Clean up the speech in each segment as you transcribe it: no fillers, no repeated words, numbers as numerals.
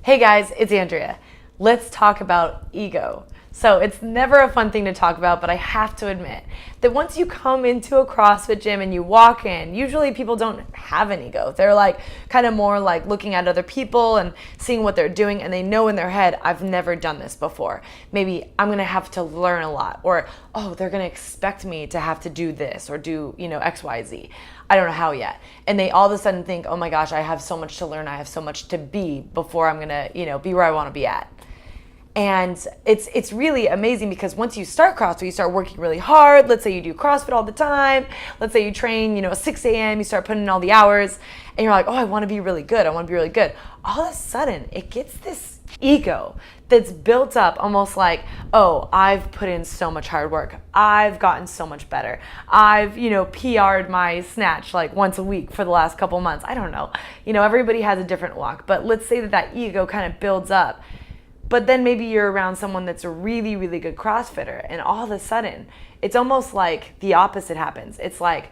Hey guys, it's Andrea. Let's talk about ego. So it's never a fun thing to talk about, but I have to admit that once you come into a CrossFit gym and you walk in, usually people don't have an ego. They're like kind of more like looking at other people and seeing what they're doing, and they know in their head, I've never done this before. Maybe I'm gonna have to learn a lot, or oh, they're gonna expect me to have to do this or do, X, Y, Z. I don't know how yet. And they all of a sudden think, oh my gosh, I have so much to learn, I have so much to be before I'm gonna, be where I wanna be at. And it's really amazing because once you start CrossFit, you start working really hard. Let's say you do CrossFit all the time. Let's say you train, at 6 a.m., you start putting in all the hours, and you're like, oh, I want to be really good. I want to be really good. All of a sudden, it gets this ego that's built up almost like, oh, I've put in so much hard work. I've gotten so much better. I've, PR'd my snatch like once a week for the last couple months. I don't know. Everybody has a different walk, but let's say that ego kind of builds up. But then maybe you're around someone that's a really, really good CrossFitter, and all of a sudden, it's almost like the opposite happens. It's like,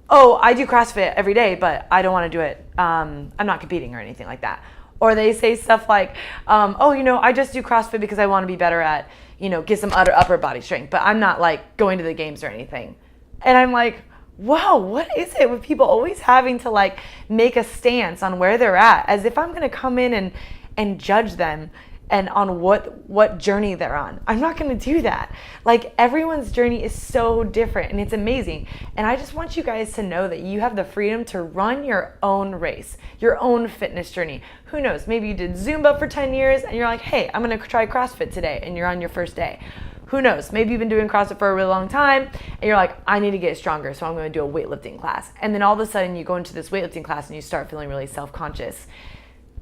oh, I do CrossFit every day, but I don't want to do it. I'm not competing or anything like that. Or they say stuff like, I just do CrossFit because I want to be better at, get some upper body strength, but I'm not like going to the games or anything. And I'm like, whoa, what is it with people always having to like make a stance on where they're at, as if I'm going to come in and judge them and on what journey they're on. I'm not gonna do that. Like, everyone's journey is so different and it's amazing. And I just want you guys to know that you have the freedom to run your own race, your own fitness journey. Who knows, maybe you did Zumba for 10 years and you're like, hey, I'm gonna try CrossFit today, and you're on your first day. Who knows, maybe you've been doing CrossFit for a really long time and you're like, I need to get stronger, so I'm gonna do a weightlifting class. And then all of a sudden you go into this weightlifting class and you start feeling really self-conscious.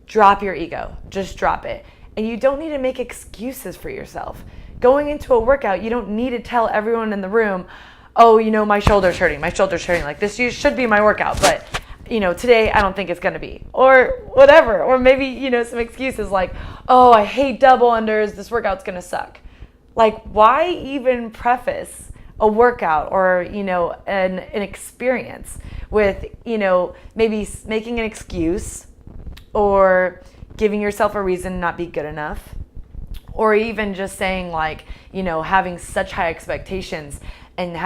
Drop your ego, just drop it. And you don't need to make excuses for yourself. Going into a workout, you don't need to tell everyone in the room, oh, my shoulder's hurting. Like, this should be my workout, but, today I don't think it's gonna be. Or whatever. Or maybe, some excuses like, oh, I hate double unders. This workout's gonna suck. Like, why even preface a workout or, an experience with, maybe making an excuse or giving yourself a reason to not be good enough, or even just saying like, having such high expectations and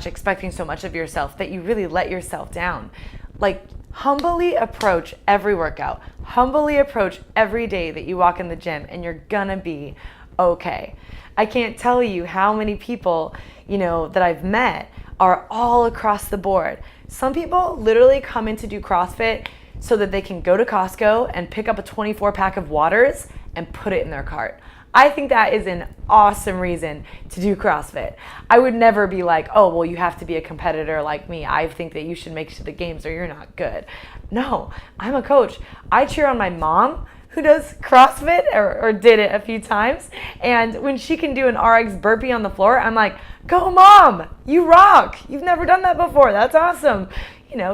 expecting so much of yourself that you really let yourself down. Like, humbly approach every workout, humbly approach every day that you walk in the gym, and you're gonna be okay. I can't tell you how many people, that I've met are all across the board. Some people literally come in to do CrossFit so that they can go to Costco and pick up a 24-pack of waters and put it in their cart. I think that is an awesome reason to do CrossFit. I would never be like, oh, well, you have to be a competitor like me. I think that you should make it to the games or you're not good. No, I'm a coach. I cheer on my mom who does CrossFit or did it a few times. And when she can do an RX burpee on the floor, I'm like, go mom, you rock. You've never done that before. That's awesome.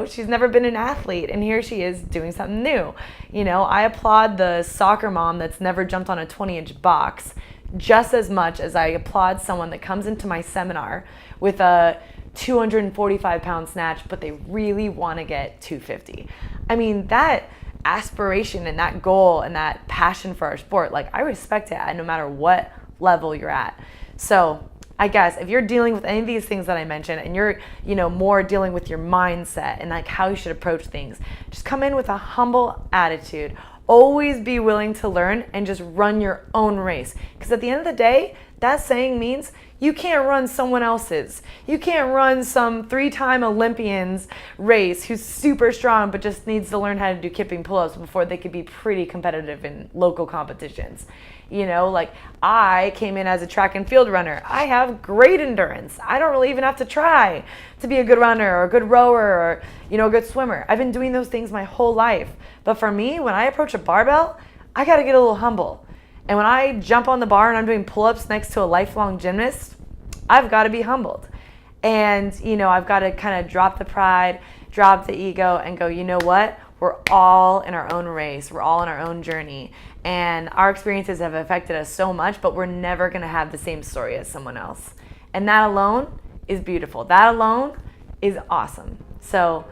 She's never been an athlete, and here she is doing something new. I applaud the soccer mom that's never jumped on a 20-inch box just as much as I applaud someone that comes into my seminar with a 245-pound snatch, but they really want to get 250. I mean, that aspiration and that goal and that passion for our sport, like, I respect it no matter what level you're at. So I guess if you're dealing with any of these things that I mentioned, and you're, more dealing with your mindset and like how you should approach things, just come in with a humble attitude. Always be willing to learn and just run your own race. Because at the end of the day, that saying means you can't run someone else's. You can't run some 3-time Olympian's race who's super strong but just needs to learn how to do kipping pull-ups before they could be pretty competitive in local competitions. Like, I came in as a track and field runner. I have great endurance. I don't really even have to try to be a good runner or a good rower or, a good swimmer. I've been doing those things my whole life. But for me, when I approach a barbell, I got to get a little humble. And when I jump on the bar and I'm doing pull-ups next to a lifelong gymnast, I've got to be humbled. And, I've got to kind of drop the pride, drop the ego, and go, you know what? We're all in our own race. We're all in our own journey. And our experiences have affected us so much, but we're never going to have the same story as someone else. And that alone is beautiful. That alone is awesome. So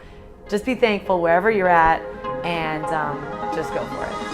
just be thankful wherever you're at, and just go for it.